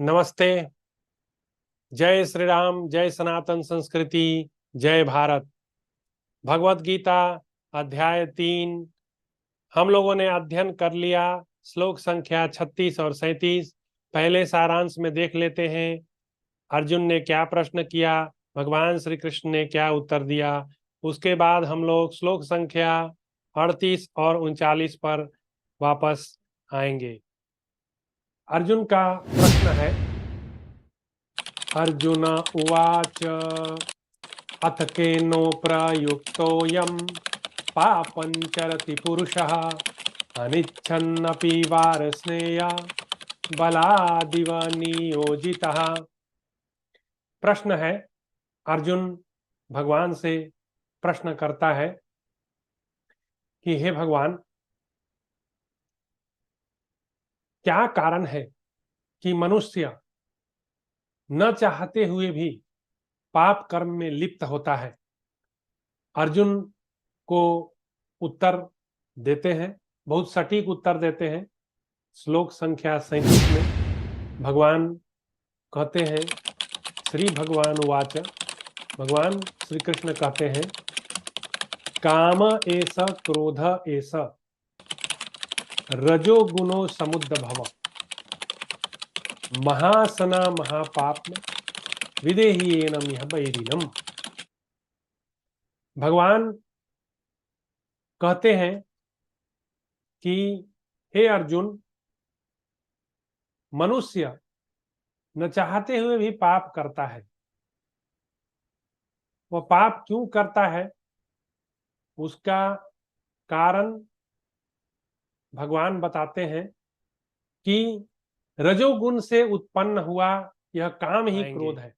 नमस्ते। जय श्री राम, जय सनातन संस्कृति, जय भारत। भगवत गीता अध्याय 3 हम लोगों ने अध्ययन कर लिया। श्लोक संख्या 36 और 37 पहले सारांश में देख लेते हैं। अर्जुन ने क्या प्रश्न किया, भगवान श्री कृष्ण ने क्या उत्तर दिया। उसके बाद हम लोग श्लोक संख्या 38 और 39 पर वापस आएंगे। अर्जुन का प्रश्न है, अर्जुन उवाच अथ केनो प्रयुक्तोऽयं पापं चरति पुरुषः अनिच्छन्नपि वार्ष्णेय बलादिव नियोजितः। प्रश्न है, अर्जुन भगवान से प्रश्न करता है कि हे भगवान, क्या कारण है कि मनुष्य न चाहते हुए भी पाप कर्म में लिप्त होता है। अर्जुन को उत्तर देते हैं, बहुत सटीक उत्तर देते हैं। श्लोक संख्या 37 में भगवान कहते हैं, श्री भगवान उवाच, भगवान श्री कृष्ण कहते हैं, काम एष क्रोध एष रजोगुणो समुद्भव महासना महापाप्म विदेहियेनम यह बैरिनम। भगवान कहते हैं कि हे अर्जुन, मनुष्य न चाहते हुए भी पाप करता है। वह पाप क्यों करता है, उसका कारण भगवान बताते हैं कि रजोगुण से उत्पन्न हुआ यह काम ही क्रोध है।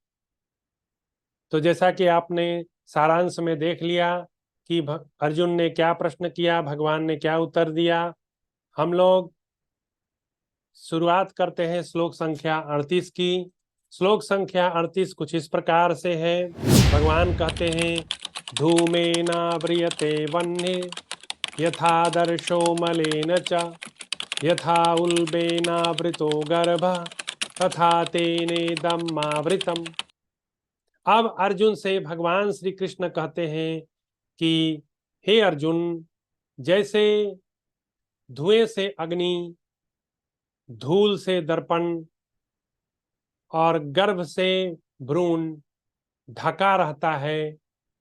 तो जैसा कि आपने सारांश में देख लिया कि अर्जुन ने क्या प्रश्न किया, भगवान ने क्या उत्तर दिया। हम लोग शुरुआत करते हैं श्लोक संख्या 38 की। श्लोक संख्या 38 कुछ इस प्रकार से है। भगवान कहते हैं, धूमेनाव्रियते वह्नि यथादर्शो मलेन च यथा उल्बेनावृतो गर्भ तथा तेनेदमावृतम्। अब अर्जुन से भगवान श्री कृष्ण कहते हैं कि हे अर्जुन, जैसे धुएं से अग्नि, धूल से दर्पण और गर्भ से भ्रूण ढका रहता है,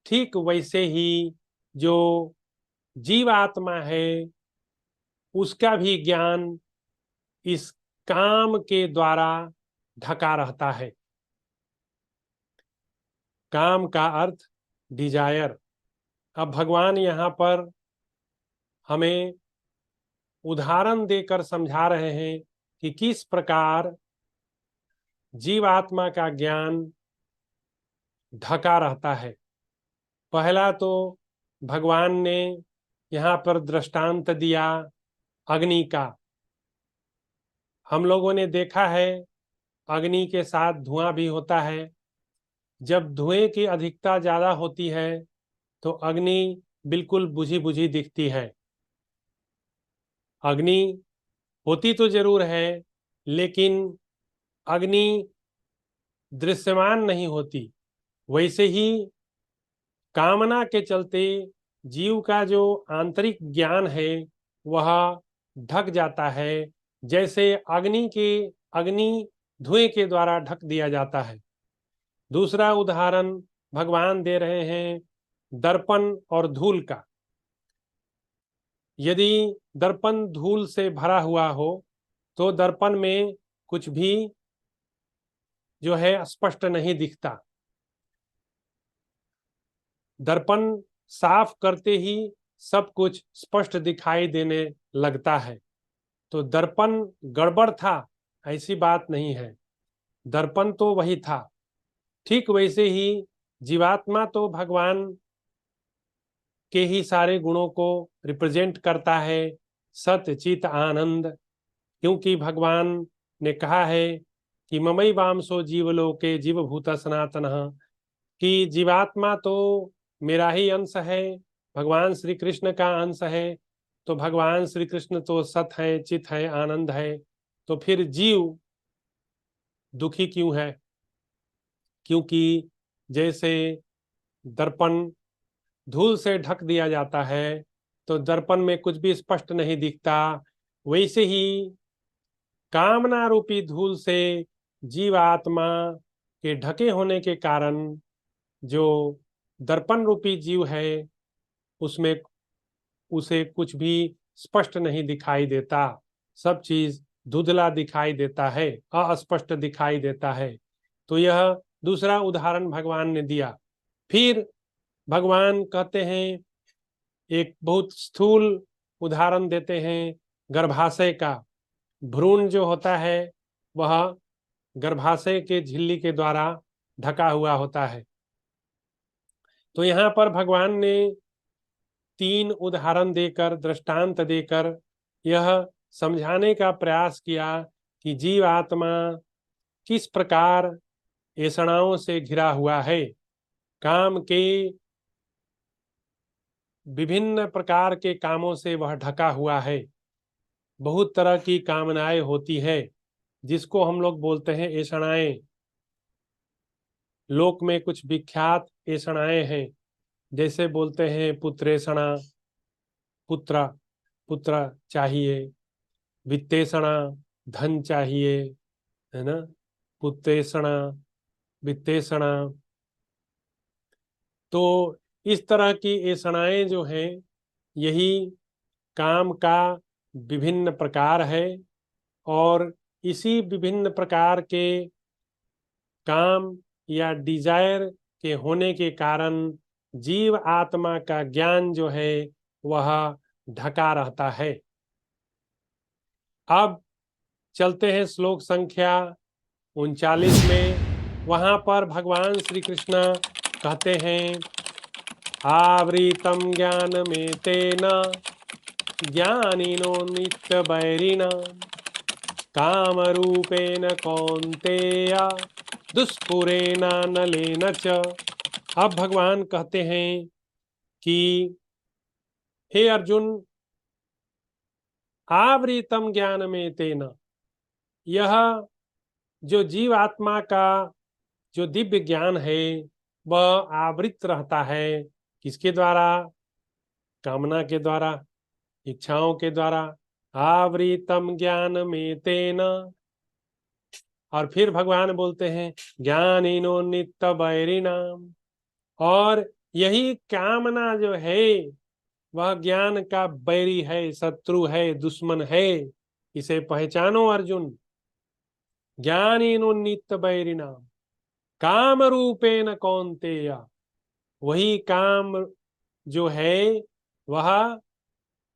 ठीक वैसे ही जो जीवात्मा है उसका भी ज्ञान इस काम के द्वारा ढका रहता है। काम का अर्थ डिजायर। अब भगवान यहाँ पर हमें उदाहरण देकर समझा रहे हैं कि किस प्रकार जीवात्मा का ज्ञान ढका रहता है। पहला तो भगवान ने यहाँ पर दृष्टांत दिया अग्नि का। हम लोगों ने देखा है अग्नि के साथ धुआं भी होता है। जब धुएं की अधिकता ज्यादा होती है तो अग्नि बिल्कुल बुझी बुझी दिखती है। अग्नि होती तो जरूर है, लेकिन अग्नि दृश्यमान नहीं होती। वैसे ही कामना के चलते जीव का जो आंतरिक ज्ञान है वह ढक जाता है, जैसे अग्नि धुएं के द्वारा ढक दिया जाता है। दूसरा उदाहरण भगवान दे रहे हैं दर्पण और धूल का। यदि दर्पण धूल से भरा हुआ हो तो दर्पण में कुछ भी जो है स्पष्ट नहीं दिखता। दर्पण साफ करते ही सब कुछ स्पष्ट दिखाई देने लगता है। तो दर्पण गड़बड़ था ऐसी बात नहीं है, दर्पण तो वही था। ठीक वैसे ही जीवात्मा तो भगवान के ही सारे गुणों को रिप्रेजेंट करता है, सत्य चित आनंद। क्योंकि भगवान ने कहा है कि ममई वामसो जीवलोके जीवभूत सनातनः, कि जीवात्मा तो मेरा ही अंश है, भगवान श्री कृष्ण का अंश है। तो भगवान श्री कृष्ण तो सत है, चित है, आनंद है। तो फिर जीव दुखी क्यों है? क्योंकि जैसे दर्पण धूल से ढक दिया जाता है तो दर्पण में कुछ भी स्पष्ट नहीं दिखता, वैसे ही कामना रूपी धूल से जीवात्मा के ढके होने के कारण जो दर्पण रूपी जीव है उसमें उसे कुछ भी स्पष्ट नहीं दिखाई देता, सब चीज धुंधला दिखाई देता है, अस्पष्ट दिखाई देता है। तो यह दूसरा उदाहरण भगवान ने दिया। फिर भगवान कहते हैं, एक बहुत स्थूल उदाहरण देते हैं गर्भाशय का। भ्रूण जो होता है वह गर्भाशय के झिल्ली के द्वारा ढका हुआ होता है। तो यहाँ पर भगवान ने 3 उदाहरण देकर, दृष्टांत देकर यह समझाने का प्रयास किया कि जीव आत्मा किस प्रकार ऐसणाओं से घिरा हुआ है, काम के विभिन्न प्रकार के कामों से वह ढका हुआ है। बहुत तरह की कामनाएं होती है जिसको हम लोग बोलते हैं ऐसणाएं। लोक में कुछ विख्यात ऐसणाएं हैं, जैसे बोलते हैं पुत्रेषणा, पुत्र पुत्र चाहिए, वित्तेषणा धन चाहिए, है ना, पुत्रेषणा वित्तेषणा। तो इस तरह की ऐसणाएं जो हैं यही काम का विभिन्न प्रकार है, और इसी विभिन्न प्रकार के काम या डिजायर के होने के कारण जीव आत्मा का ज्ञान जो है वह ढका रहता है। अब चलते हैं श्लोक संख्या 39 में। वहां पर भगवान श्री कृष्ण कहते हैं, आवृतम ज्ञान में तेन ज्ञानिनो नित्य बैरिणा काम रूपेण कौन्तेय दुष्पुरेण नलेन च। अब भगवान कहते हैं कि हे अर्जुन, आवृतम ज्ञान में तेन, यह जो जीव आत्मा का जो दिव्य ज्ञान है वह आवृत रहता है। किसके द्वारा? कामना के द्वारा, इच्छाओं के द्वारा। आवृतम ज्ञान में तेन, और फिर भगवान बोलते हैं ज्ञानिनो नित्य बैरिणाम, और यही कामना जो है वह ज्ञान का बैरी है, शत्रु है, दुश्मन है। इसे पहचानो अर्जुन। ज्ञानिनो नित्य बैरिणाम काम रूपेण कौन्तेय, वही काम जो है वह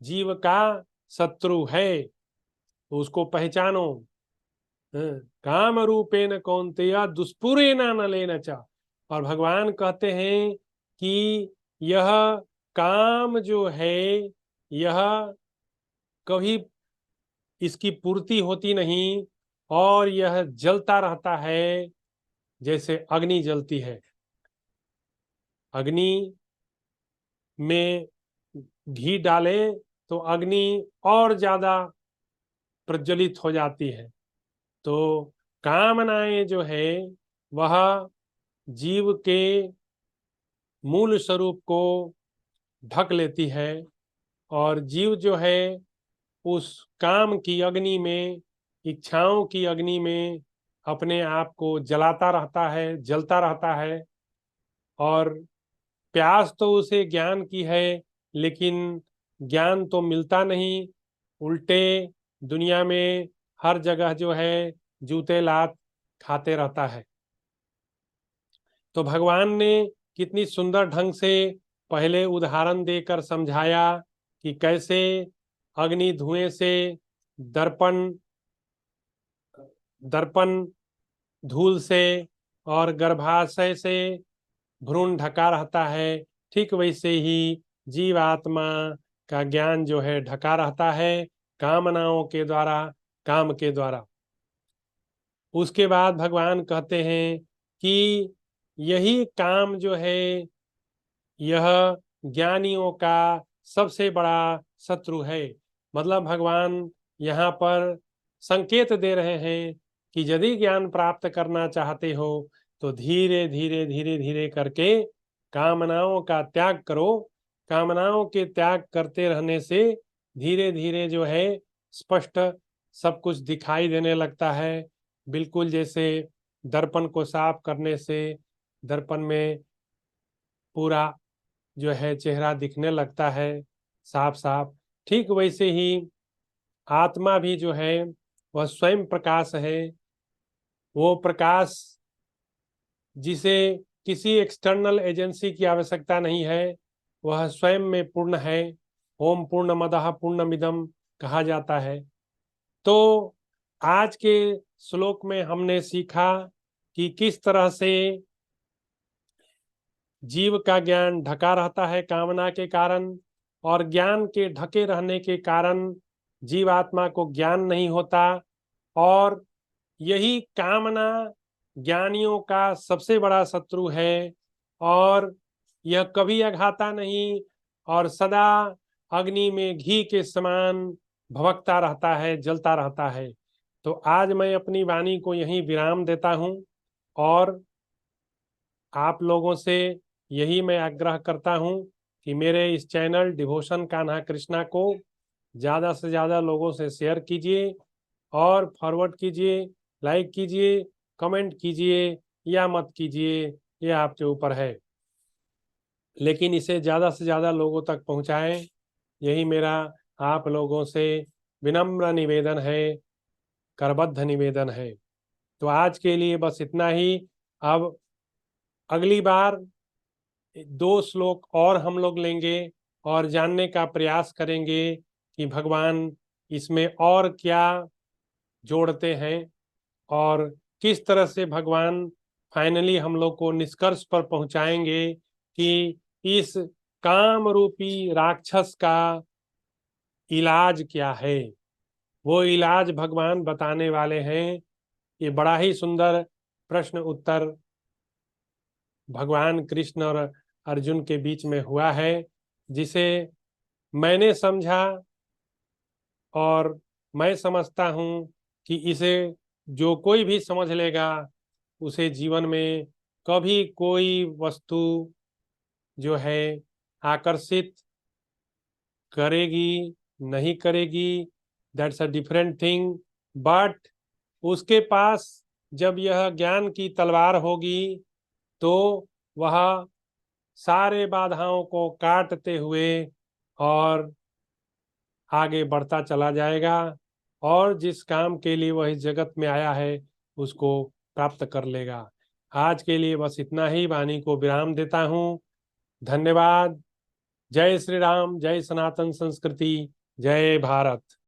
जीव का शत्रु है, तो उसको पहचानो। काम रूपेण कौन्तेय दुष्पुरेण नलेन च। और भगवान कहते हैं कि यह काम जो है यह कभी इसकी पूर्ति होती नहीं, और यह जलता रहता है जैसे अग्नि जलती है। अग्नि में घी डाले तो अग्नि और ज्यादा प्रज्वलित हो जाती है। तो कामनाएं जो है वह जीव के मूल स्वरूप को ढक लेती है, और जीव जो है उस काम की अग्नि में, इच्छाओं की अग्नि में अपने आप को जलाता रहता है, जलता रहता है। और प्यास तो उसे ज्ञान की है, लेकिन ज्ञान तो मिलता नहीं, उल्टे दुनिया में हर जगह जो है जूते लात खाते रहता है। तो भगवान ने कितनी सुंदर ढंग से पहले उदाहरण देकर समझाया कि कैसे अग्नि धुएं से दर्पण दर्पण धूल से और गर्भाशय से भ्रूण ढका रहता है, ठीक वैसे ही जीवात्मा का ज्ञान जो है ढका रहता है कामनाओं के द्वारा, काम के द्वारा। उसके बाद भगवान कहते हैं कि यही काम जो है यह ज्ञानियों का सबसे बड़ा शत्रु है। मतलब भगवान यहाँ पर संकेत दे रहे हैं कि यदि ज्ञान प्राप्त करना चाहते हो तो धीरे धीरे धीरे धीरे करके कामनाओं का त्याग करो। कामनाओं के त्याग करते रहने से धीरे धीरे जो है स्पष्ट सब कुछ दिखाई देने लगता है। बिल्कुल जैसे दर्पण को साफ करने से दर्पण में पूरा जो है चेहरा दिखने लगता है साफ साफ, ठीक वैसे ही आत्मा भी जो है वह स्वयं प्रकाश है। वो प्रकाश जिसे किसी एक्सटर्नल एजेंसी की आवश्यकता नहीं है, वह स्वयं में पूर्ण है। ओम पूर्णमदः पूर्णमिदं कहा जाता है। तो आज के श्लोक में हमने सीखा कि किस तरह से जीव का ज्ञान ढका रहता है कामना के कारण, और ज्ञान के ढके रहने के कारण जीवात्मा को ज्ञान नहीं होता। और यही कामना ज्ञानियों का सबसे बड़ा शत्रु है, और यह कभी अघाता नहीं और सदा अग्नि में घी के समान भभकता रहता है, जलता रहता है। तो आज मैं अपनी वाणी को यहीं विराम देता हूं, और आप लोगों से यही मैं आग्रह करता हूं कि मेरे इस चैनल डिवोशन कान्हा कृष्णा को ज़्यादा से ज़्यादा लोगों से शेयर कीजिए और फॉरवर्ड कीजिए, लाइक कीजिए, कमेंट कीजिए या मत कीजिए, ये आपके ऊपर है। लेकिन इसे ज़्यादा से ज़्यादा लोगों तक पहुंचाएं, यही मेरा आप लोगों से विनम्र निवेदन है, करबद्ध निवेदन है। तो आज के लिए बस इतना ही। अब अगली बार 2 श्लोक और हम लोग लेंगे और जानने का प्रयास करेंगे कि भगवान इसमें और क्या जोड़ते हैं, और किस तरह से भगवान फाइनली हम लोग को निष्कर्ष पर पहुंचाएंगे कि इस काम रूपी राक्षस का इलाज क्या है। वो इलाज भगवान बताने वाले हैं। ये बड़ा ही सुंदर प्रश्न उत्तर भगवान कृष्ण और अर्जुन के बीच में हुआ है, जिसे मैंने समझा और मैं समझता हूँ कि इसे जो कोई भी समझ लेगा उसे जीवन में कभी कोई वस्तु जो है आकर्षित करेगी नहीं करेगी, that's a different thing. But उसके पास जब यह ज्ञान की तलवार होगी तो वह सारे बाधाओं को काटते हुए और आगे बढ़ता चला जाएगा, और जिस काम के लिए वह इस जगत में आया है उसको प्राप्त कर लेगा। आज के लिए बस इतना ही, वाणी को विराम देता हूँ। धन्यवाद। जय श्री राम, जय सनातन संस्कृति, जय भारत।